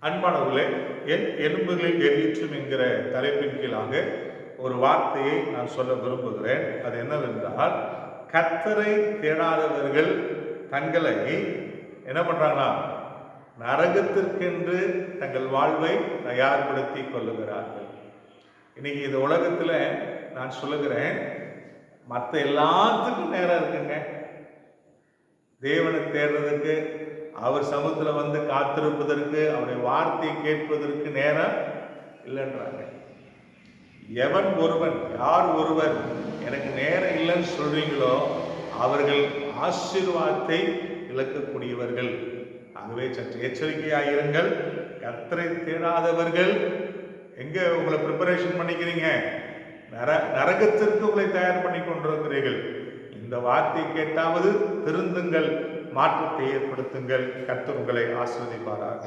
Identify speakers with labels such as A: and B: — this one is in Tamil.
A: அன்பானவர்களே, என் எலும்புகளில் எரியூற்றும் என்கிற தலைப்பின் கீழாக ஒரு வார்த்தையை நான் சொல்ல விரும்புகிறேன். அது என்னவென்றால், கர்த்தரை தேடாதவர்கள் தங்களை என்ன பண்றாங்களா, நரகத்திற்கென்று தங்கள் வாழ்வை தயார்படுத்தி கொள்ளுகிறார்கள். இன்னைக்கு இந்த உலகத்துல நான் சொல்லுகிறேன், மற்ற எல்லாத்துக்கும் நேரம் இருக்குங்க. தேவனை தேடுறதுக்கு, அவர் சமூகத்துல வந்து காத்திருப்பதற்கு, அவருடைய வார்த்தையை கேட்பதற்கு நேரம் இல்லைன்றாங்க. எவன் ஒருவன், யார் ஒருவர் எனக்கு நேரம் இல்லைன்னு சொல்றீங்களோ அவர்கள் ஆசீர்வாதத்தை இழக்கக்கூடியவர்கள். ஆகவே சற்று எச்சரிக்கையாயிருங்கள். கர்த்தரை தேடாதவர்கள் எங்க உங்களை ப்ரிப்பரேஷன் பண்ணிக்கிறீங்க? நரகத்திற்கு உங்களை தயார் பண்ணி கொண்டிருக்கிறீர்கள். இந்த வார்த்தை கேட்டாவது திருந்துங்கள், மாற்றத்தை ஏற்படுத்துங்கள். கர்த்தர் உங்களை ஆசீர்வதிப்பாராக.